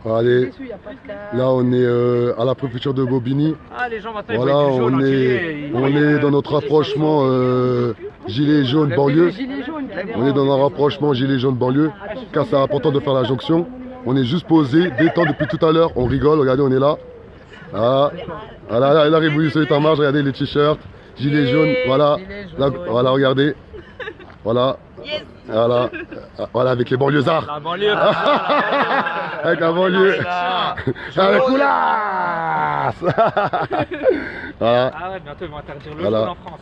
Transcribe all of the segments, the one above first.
Allez, là on est à la préfecture de Bobigny. Ah, les gens maintenant, Voilà, on est dans notre rapprochement gilet jaune banlieue. On est dans un rapprochement gilet jaune banlieue, car c'est important de faire la jonction. On est juste posé, détend depuis tout à l'heure, on rigole, regardez, on est là. Ah, voilà, la révolution est en marche, regardez les t-shirts, gilet jaune, voilà, là, voilà, regardez. Voilà. Voilà. Voilà, avec les banlieusards. La banlieue. Avec la banlieue. Avec Coulasse. Voilà. Ah ouais, bientôt ils vont interdire le Voilà. foot en France.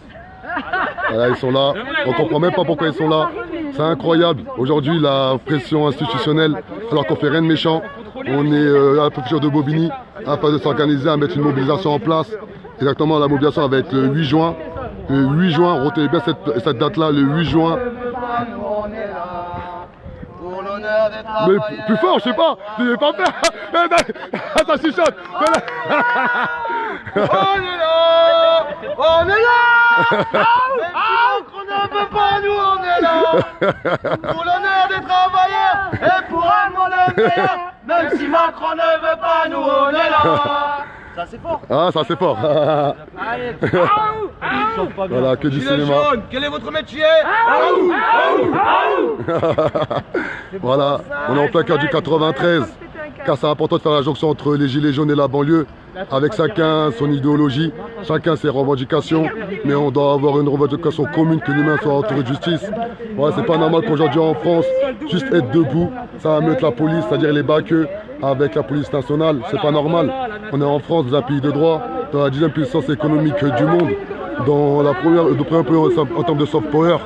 Voilà, ils sont là. On comprend même pas pourquoi ils sont là. C'est incroyable. Aujourd'hui, la pression institutionnelle, alors qu'on fait rien de méchant. On est à la préfecture de Bobigny afin de s'organiser, à mettre une mobilisation en place. Exactement, la mobilisation va être le 8 juin. Le 8 juin, retenez bien cette date-là, le 8 juin. Mais plus fort, je sais pas, je vais pas faire. Ça chuchote. On est là. On est là. On ne veut pas, nous on est là. Pour l'honneur des travailleurs et pour un monde meilleur. Même si Macron ne veut pas, nous on est là. Ça c'est fort. Ah, ça c'est fort. Voilà, que du cinéma. Quel est votre métier? Voilà, on est en plein cœur du 93, car c'est important de faire la jonction entre les gilets jaunes et la banlieue, avec chacun son idéologie, chacun ses revendications, mais on doit avoir une revendication commune, que l'humain soit entouré de justice. Voilà, c'est pas normal qu'aujourd'hui en France, juste être debout, ça va mettre la police, c'est-à-dire les baqueux, avec la police nationale, c'est pas normal. On est en France, dans un pays de droit, dans la 10e puissance économique du monde, dans la première en termes de soft power.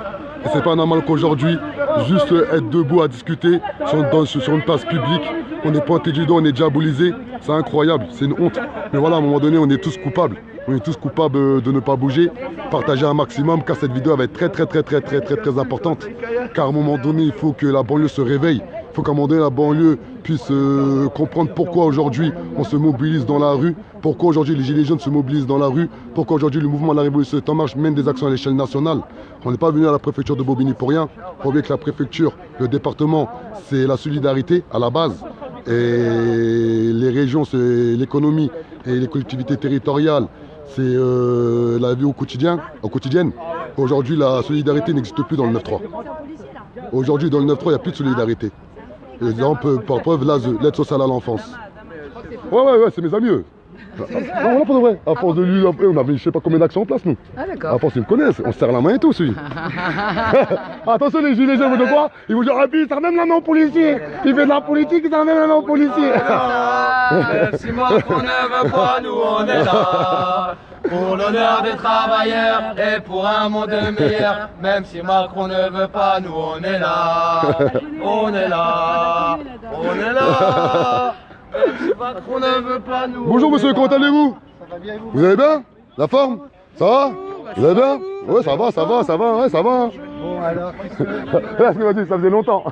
Et c'est pas normal qu'aujourd'hui, juste être debout à discuter sur une place publique, on est pointé du doigt, on est diabolisé, c'est incroyable, c'est une honte. Mais voilà, à un moment donné, on est tous coupables. On est tous coupables de ne pas bouger, partager un maximum, car cette vidéo va être très importante. Car à un moment donné, il faut que la banlieue se réveille. Il faut qu'à un moment donné, la banlieue puisse comprendre pourquoi aujourd'hui on se mobilise dans la rue, pourquoi aujourd'hui les gilets jaunes se mobilisent dans la rue, pourquoi aujourd'hui le mouvement de la Révolution est en marche mène des actions à l'échelle nationale. On n'est pas venu à la préfecture de Bobigny pour rien. Il faut bien que la préfecture, le département, c'est la solidarité à la base. Et les régions, c'est l'économie et les collectivités territoriales, c'est la vie au quotidienne. Aujourd'hui, la solidarité n'existe plus dans le 9-3. Aujourd'hui, dans le 9-3, il n'y a plus de solidarité. Exemple, par preuve, l'aide sociale à l'enfance. Ouais, c'est mes amis, eux. Non, pour de vrai. À force de lui, on avait je sais pas combien d'actions en place, nous. Ah, d'accord. À force, ils me connaissent. On se serre la main et tout, celui. Attention, les gilets jaunes, de quoi? Ils vont dire, ah, puis, il serre même la main au policier. Il fait de la politique, il serre même la main au policier. Si Macron ne veut pas, nous on est là. Pour l'honneur des travailleurs et pour un monde meilleur. Même si Macron ne veut pas, nous on est là. On est là. On est là. Même si Macron ne veut pas, nous. Bonjour, monsieur, comment allez-vous? Vous allez bien? La forme? Ça va? Vous allez bien? Ouais, ça va, ouais, ça va. Bon, alors, Là, ce qu'il m'a dit, ça faisait longtemps.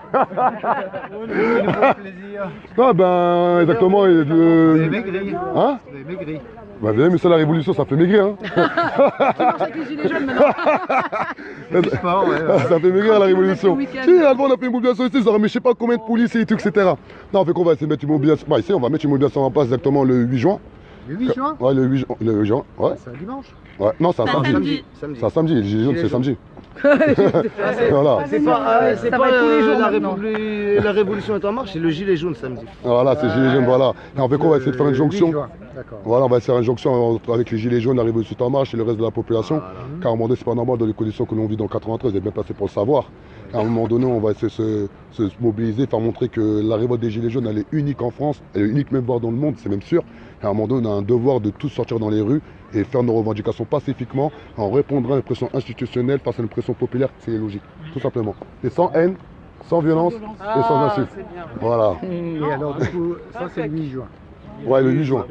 Ah, ben, exactement. Vous avez maigri. Hein? Vous avez maigri. Bah, vous avez mais ça, la révolution, ça fait maigrir, hein. Avec les gilets jaunes maintenant. Sport, ouais. Ça fait maigrir la révolution. week-end. Si, avant, on a fait une mobilisation ici, ils auraient mis je sais pas combien de policiers et tout, etc. Non, on fait qu'on va essayer de mettre une mobilisation. Bah, ici, on va mettre une mobilisation en place exactement le 8 juin. Le 8 juin? Ouais, le 8 juin, ouais. C'est un dimanche. Ouais, non, c'est un samedi. samedi. C'est un samedi, les gilets jaunes, c'est samedi. Voilà. C'est pas, Ça va être tous les jours maintenant. la révolution est en marche, c'est le gilet jaune samedi. Voilà, c'est gilets jaunes, voilà. Et on fait qu'on va essayer de faire une jonction. 8 juin. D'accord. Voilà, on va essayer de faire une jonction avec les gilets jaunes, la révolution est en marche et le reste de la population. Car à un moment donné, c'est pas normal dans les conditions que l'on vit dans le 93, vous êtes bien passé pour le savoir. À un moment donné, on va essayer de se mobiliser, faire montrer que la révolte des gilets jaunes, elle est unique en France, elle est unique même voire dans le monde, c'est même sûr. Et à un moment donné, on a un devoir de tous sortir dans les rues et faire nos revendications pacifiquement en répondant à une pression institutionnelle face à une pression populaire, c'est logique, tout simplement. Et sans haine, sans violence et sans insulte. Voilà. Et alors, du coup, ça, c'est le 8 juin. Ouais, le 8 juin.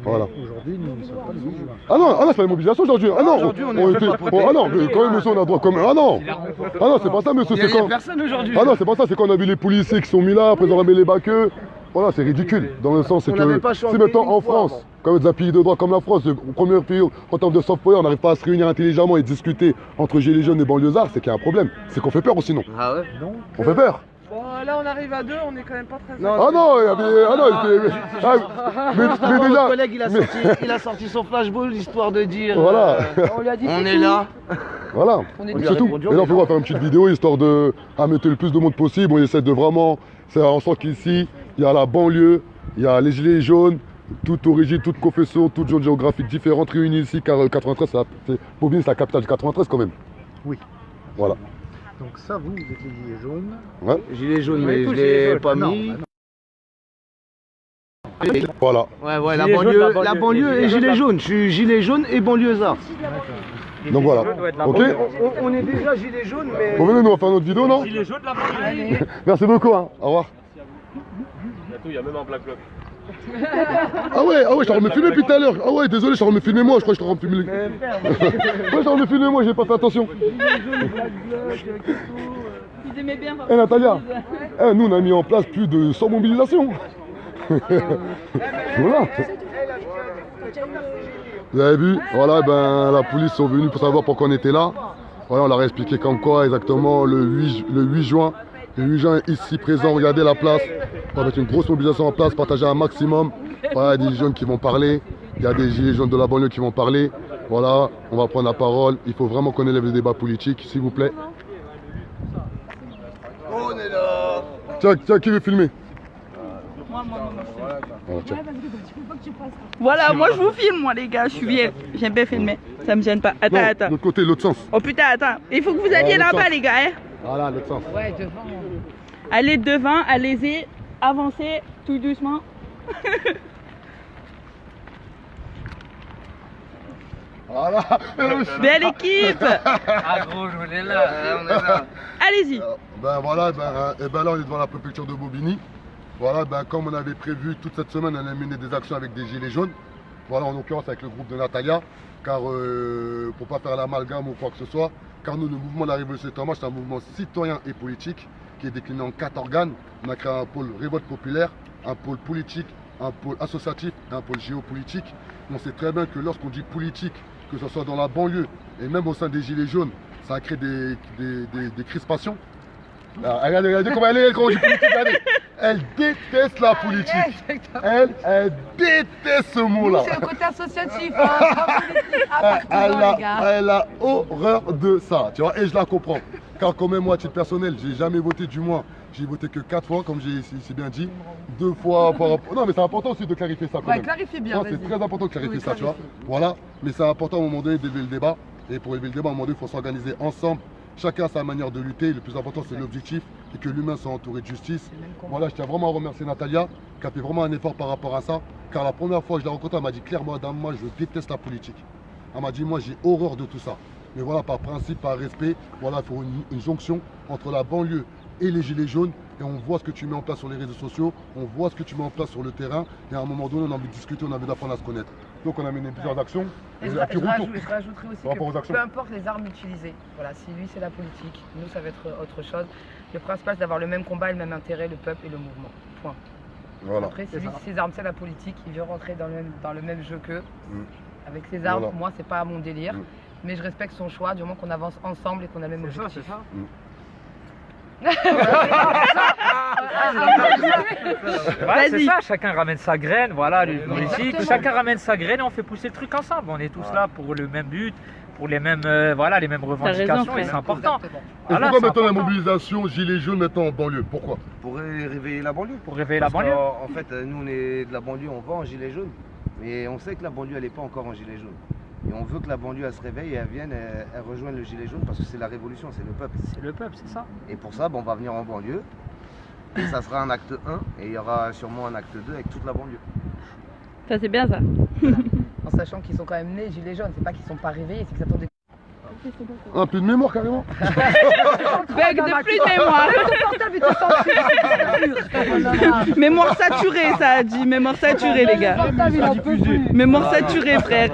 Voilà. Aujourd'hui, nous ne sommes pas le 8 juin. Ah non, c'est pas une mobilisation aujourd'hui. Ah non, ah non, mais quand même, monsieur, on a droit comme. Ah non, c'est pas ça, monsieur, c'est quand. Personne aujourd'hui. Ah non, c'est pas ça, c'est quand on a vu les policiers qui sont mis là, après ils ont ramené les baqueux. Voilà, c'est ridicule. Dans le sens, c'est On n'avait pas que si chanté maintenant une en fois France, comme un pays de droit comme la France, le premier pays en termes de soft power, on n'arrive pas à se réunir intelligemment et discuter entre gilets jaunes et banlieusards, c'est qu'il y a un problème. C'est qu'on fait peur ou sinon. Ah ouais? Donc, On fait peur. Bon, là, on arrive à 2, on est quand même pas très... Ah non, mais déjà... Mon collègue, il a sorti son flashball, histoire de dire... Voilà. On lui a dit On est là. Voilà, c'est tout. Et là, on va faire une petite vidéo histoire de mettre le plus de monde possible. On essaie de vraiment faire en sorte qu'ici, il y a la banlieue, il y a les gilets jaunes, toute origine, toute confession, toute zone géographique différente réunies ici, car 93, Bobigny, c'est la capitale du 93 quand même. Oui. Voilà. Donc ça, vous êtes les gilets jaunes. Ouais. Gilet jaune, mais je l'ai pas mis. Voilà. Ouais, la Gilet banlieue et gilet jaune. Je suis gilet jaune et banlieusard. Donc voilà. Ok. On est déjà gilet jaune, mais... Bon, venez, nous on va faire notre vidéo, non? Gilet jaune, la banlieue. Merci beaucoup, hein. Au revoir. Il y a même un black bloc. Ah ouais, je t'en remets filmer depuis tout à l'heure. Ah ouais, désolé, je t'en remets filmer moi, je crois que je t'en remets filmer. Ouais, je t'en remets filmer moi, j'ai pas fait attention. Ils aimaient bien. Eh Natalia, nous on a mis en place plus de 100 mobilisations. Voilà. Vous avez vu, voilà, ben la police sont venus pour savoir pourquoi on était là. Voilà, on leur a expliqué comme quoi exactement le 8 juin. Le 8 juin ici présent, regardez la place. On va mettre une grosse mobilisation en place, partager un maximum. Voilà, il y a des jeunes qui vont parler, il y a des gilets jaunes de la banlieue qui vont parler. Voilà, on va prendre la parole. Il faut vraiment qu'on élève le débat politique, s'il vous plaît. On est là. Tiens, qui veut filmer? Moi. Voilà, tiens. Voilà, moi je vous filme, moi les gars, je suis bien. J'aime bien filmer, ça me gêne pas. Non, de Attends. l'autre côté, l'autre sens. Oh putain, attends. Il faut que vous alliez l'autre là-bas, sens. les gars. Hein. Voilà, l'autre sens. Ouais, devant. Allez devant, allez-y, avancez tout doucement. Voilà. Belle équipe. Ah gros, on est là. Allez-y. Ben voilà, ben là on est devant la préfecture de Bobigny. Voilà, ben comme on avait prévu toute cette semaine, on a mené des actions avec des gilets jaunes. Voilà, en l'occurrence avec le groupe de Natalia, car pour pas faire l'amalgame ou quoi que ce soit, car nous, le mouvement de la Révolution en marche, c'est un mouvement citoyen et politique qui est décliné en 4 organes. On a créé un pôle révolte populaire, un pôle politique, un pôle associatif et un pôle géopolitique. On sait très bien que lorsqu'on dit politique, que ce soit dans la banlieue et même au sein des gilets jaunes, ça a créé des crispations. Alors, regardez comment elle dit politique, regardez. Elle déteste la politique. Elle déteste ce mot-là. C'est le côté associatif, hein. Elle a horreur de ça, tu vois, et je la comprends. Car quand même, moi, à titre personnel, j'ai jamais voté, du moins, j'ai voté que 4 fois, comme j'ai bien dit. 2 fois par rapport... Non, mais c'est important aussi de clarifier ça quand Ouais, même. clarifie bien, Non, vas-y. c'est très important de clarifier Oui, ça, tu vois. clarifie. Voilà, mais c'est important à un moment donné d'élever le débat. Et pour élever le débat, à un moment donné, il faut s'organiser ensemble. Chacun a sa manière de lutter. Le plus important, c'est l'objectif et que l'humain soit entouré de justice. Voilà, je tiens vraiment à remercier Natalia, qui a fait vraiment un effort par rapport à ça. Car la première fois que je l'ai rencontrée, elle m'a dit clairement, madame, moi, je déteste la politique. Elle m'a dit, moi, j'ai horreur de tout ça. Mais voilà, par principe, par respect, voilà, il faut une jonction entre la banlieue et les gilets jaunes. Et on voit ce que tu mets en place sur les réseaux sociaux, on voit ce que tu mets en place sur le terrain. Et à un moment donné, on a envie de discuter, on a envie d'apprendre à se connaître. Donc on a mené plusieurs actions. Et je Et puis, retour. rajouterai aussi Par rapport aux que actions. peu importe les armes utilisées, voilà, si lui c'est la politique, nous ça va être autre chose. Le principal c'est d'avoir le même combat, le même intérêt, le peuple et le mouvement. Point. Voilà. Après, si lui, ses armes c'est la politique, il veut rentrer dans le même jeu qu'eux. Avec ses armes, Voilà. moi c'est pas mon délire. Mais je respecte son choix du moment qu'on avance ensemble et qu'on a le même objectif. C'est ça. Ouais, c'est ça, chacun ramène sa graine, voilà, le politique, chacun ramène sa graine et on fait pousser le truc ensemble. On est tous là pour le même but, pour les mêmes, voilà, les mêmes revendications et c'est important. Exactement. Et Voilà, pourquoi c'est maintenant la important. mobilisation gilets jaunes maintenant en banlieue? Pourquoi? Pour réveiller la banlieue. Pour réveiller la Parce banlieue. qu'en fait, nous, on est de la banlieue, on va en gilet jaune. Mais on sait que la banlieue, elle n'est pas encore en gilet jaune. Et on veut que la banlieue, elle se réveille et elle vienne, elle rejoigne le gilet jaune parce que c'est la révolution, c'est le peuple. C'est le peuple, c'est ça. Et pour ça, on va venir en banlieue. Et ça sera un acte 1 et il y aura sûrement un acte 2 avec toute la banlieue. Ça c'est bien ça. En sachant qu'ils sont quand même nés gilets jaunes, c'est pas qu'ils sont pas réveillés, c'est qu'ils attendaient. Un peu de mémoire carrément. Bug de plus de mémoire. Mémoire saturée, ça a dit. Mémoire saturée, les gars. Mémoire saturée, frère.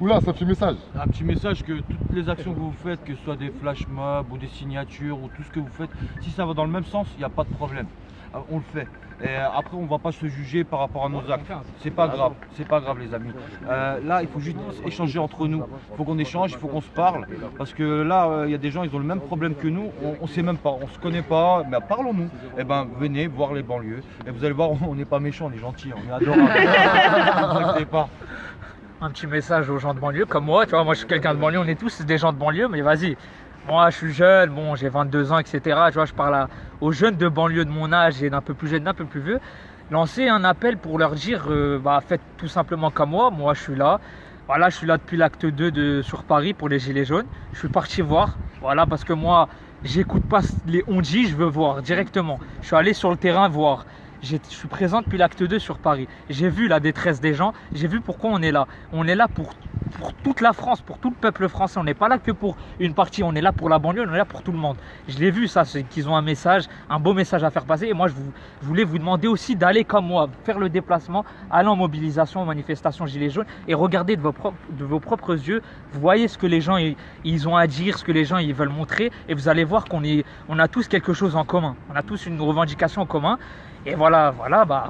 Oula, ça fait message. Un petit message que toutes les actions que vous faites, que ce soit des flash mobs ou des signatures ou tout ce que vous faites, si ça va dans le même sens, il n'y a pas de problème. On le fait. Et après, on va pas se juger par rapport à nos actes. C'est pas grave, les amis. Là, il faut juste échanger entre nous. Il faut qu'on échange, il faut qu'on se parle. Parce que là, il y a des gens, ils ont le même problème que nous. On sait même pas, on se connaît pas. Mais parlons-nous. Eh ben, venez voir les banlieues. Et vous allez voir, on n'est pas méchants, on est gentils, on est adorables. Ne vous inquiétez pas. Un petit message aux gens de banlieue comme moi, tu vois, moi je suis quelqu'un de banlieue, on est tous des gens de banlieue, mais vas-y. Moi, je suis jeune, bon, j'ai 22 ans, etc. Tu vois, je parle aux jeunes de banlieue de mon âge et d'un peu plus jeune, d'un peu plus vieux. Lancer un appel pour leur dire, faites tout simplement comme moi. Moi, je suis là. Voilà, je suis là depuis l'acte 2 sur Paris pour les Gilets jaunes. Je suis parti voir. Voilà, parce que moi, j'écoute pas les on-dit, je veux voir directement. Je suis allé sur le terrain voir. Je suis présent depuis l'acte 2 sur Paris. J'ai vu la détresse des gens. J'ai vu pourquoi on est là. On est là pour toute la France, pour tout le peuple français. On n'est pas là que pour une partie. On est là pour la banlieue, on est là pour tout le monde. Je l'ai vu, ça, c'est qu'ils ont un message, un beau message à faire passer. Et moi, je voulais vous demander aussi d'aller comme moi, faire le déplacement, aller en mobilisation, en manifestation Gilets jaunes et regarder de vos propres yeux. Vous voyez ce que les gens ils ont à dire, ce que les gens ils veulent montrer. Et vous allez voir on a tous quelque chose en commun. On a tous une revendication en commun. Et voilà,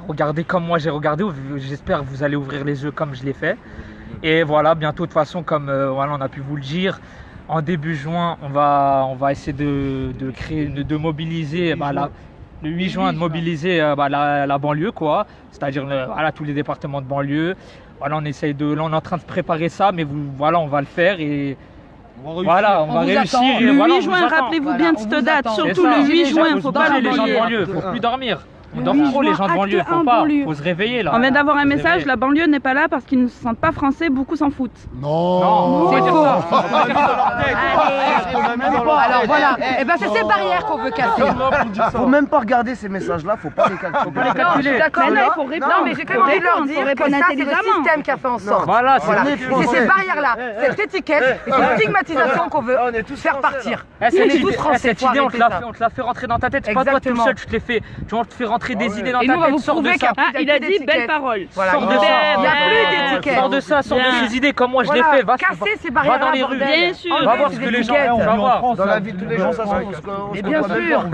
regardez comme moi j'ai regardé, j'espère que vous allez ouvrir les yeux comme je l'ai fait. Et voilà, bientôt de toute façon, comme on a pu vous le dire, en début juin, on va essayer de mobiliser, le 8 juin, de mobiliser la banlieue, quoi, c'est-à-dire tous les départements de banlieue. Voilà, on est en train de préparer ça, mais on va le faire et... on va réussir. Le 8 juin, rappelez-vous bien de cette date, surtout le 8 juin, il ne faut pas l'oublier. Il ne faut plus dormir. On dort trop les gens de banlieue, faut se réveiller là. On vient d'avoir un message, la banlieue n'est pas là parce qu'ils ne se sentent pas français, beaucoup s'en foutent. Non, c'est faux. Alors voilà, et ben c'est ces barrières qu'on veut casser. Faut même pas regarder ces messages-là, faut pas les calculer. D'accord, mais là, il faut répondre. Non, mais j'ai quand même envie de leur dire que ça, c'est le système qui a fait en sorte. Voilà, c'est ces barrières-là, cette étiquette et cette stigmatisation qu'on veut faire partir. On est tous français. Cette idée, on te l'a fait rentrer dans ta tête. C'est pas toi tout seul, tu te l'as fait. Tu te fais rentrer des idées dans ta tête, sors de ça. Il a dit belle parole. Sors de ça. Il n'y a plus d'étiquette. Sors de ça, sors de ces idées comme moi je l'ai fait. Va casser ces barrières. Va dans les rues. Bien sûr. Va voir ce que les gens font. Dans la vie de tous les jours, ça se Mais bien sûr.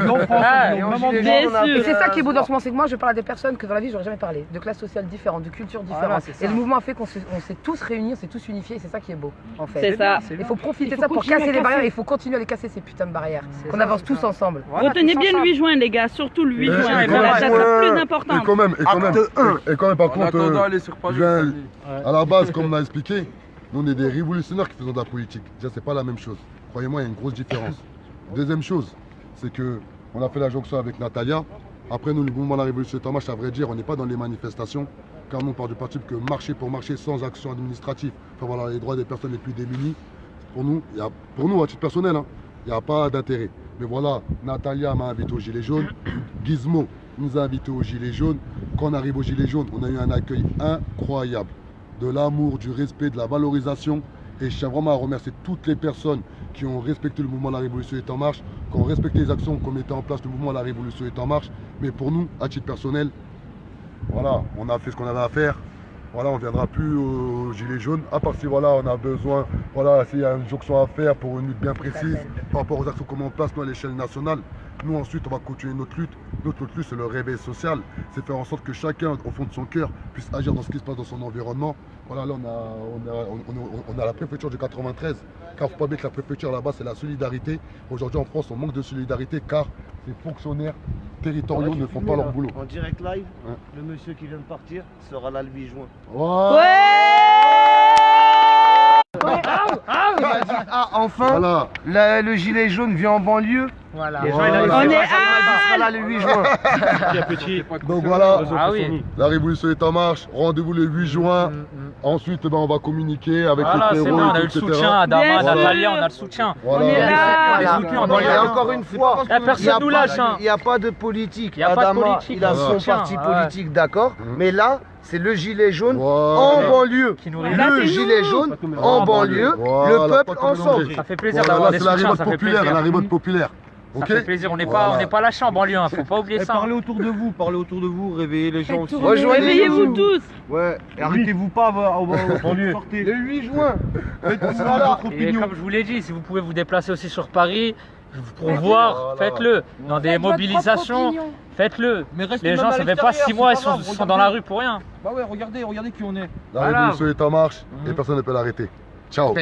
Et c'est ça qui est beau dans ce moment, c'est que moi je parle à des personnes que dans la vie j'aurais jamais parlé, de classes sociales différentes, de cultures différentes. Et le mouvement a fait qu'on s'est tous réunis, on s'est tous unifiés, et c'est ça qui est beau en fait. C'est ça. Il faut profiter de ça pour casser les barrières, il faut continuer à les casser ces putains de barrières. Qu'on avance tous ensemble. Retenez bien le 8 juin les gars, surtout le 8 juin, c'est la date la plus importante. Et quand même, par contre, à la base, comme on a expliqué, nous on est des révolutionnaires qui faisons de la politique. Déjà, c'est pas la même chose. Croyez-moi, il y a une grosse différence. Deuxième chose, c'est que on a fait la jonction avec Natalia. Après, nous, le mouvement de la Révolution est en marche, à vrai dire, on n'est pas dans les manifestations, car nous, on part du principe que marcher pour marcher sans action administrative, pour avoir les droits des personnes les plus démunies, pour nous, à titre personnel, il n'y a pas d'intérêt. Mais voilà, Natalia m'a invité aux Gilets jaunes, Gizmo nous a invités aux Gilets jaunes. Quand on arrive aux Gilets jaunes, on a eu un accueil incroyable. De l'amour, du respect, de la valorisation. Et je tiens vraiment à remercier toutes les personnes qui ont respecté le mouvement de la Révolution est en marche, qui ont respecté les actions qu'on mettait en place, le mouvement de la Révolution est en marche. Mais pour nous, à titre personnel, voilà, on a fait ce qu'on avait à faire. Voilà, on ne viendra plus aux Gilets jaunes, à part si voilà, on a besoin, voilà, s'il y a une jonction à faire pour une lutte bien précise, par rapport aux actions qu'on met en place, nous, à l'échelle nationale. Nous, ensuite, on va continuer notre lutte. Notre lutte, c'est le réveil social. C'est faire en sorte que chacun, au fond de son cœur, puisse agir dans ce qui se passe dans son environnement. Voilà, là, on a la préfecture du 93. Car il ne faut pas oublier que la préfecture, là-bas, c'est la solidarité. Aujourd'hui, en France, on manque de solidarité car ces fonctionnaires territoriaux ne font pas leur boulot. En direct live, le monsieur qui vient de partir sera là le 8 juin. Il a dit, enfin, voilà. Le gilet jaune vient en banlieue. Voilà. On est sera là le 8 juin. Donc voilà, la Révolution est en marche. Rendez-vous le 8 juin. Ensuite, on va communiquer avec les frérot. On a eu le soutien, Adama, Natalia, on a le soutien. Voilà. On est là. Et encore une fois, personne nous lâche. Il n'y a pas de politique. Il y a pas de Adama, politique. il a son parti politique, d'accord. Mais là, c'est le gilet jaune en banlieue. Le gilet jaune en banlieue. Le peuple ensemble. Ça fait plaisir d'avoir des soutiens. C'est la révolte populaire. Ça fait plaisir, on n'est pas lâchés en banlieue, faut pas oublier ça. Parlez autour de vous, réveillez les gens aussi. Réveillez-vous tous. Ouais, et arrêtez-vous pas en banlieue. Le 8 juin. Et comme je vous l'ai dit, si vous pouvez vous déplacer aussi sur Paris, pour voir, faites-le. Dans des mobilisations, faites-le. Mais restez Les même gens, à ça fait pas l'extérieur, 6 mois, ils c'est pas grave, sont dans la rue pour rien. Bah ouais, regardez qui on est. La révolution est en marche et personne ne peut l'arrêter. Ciao.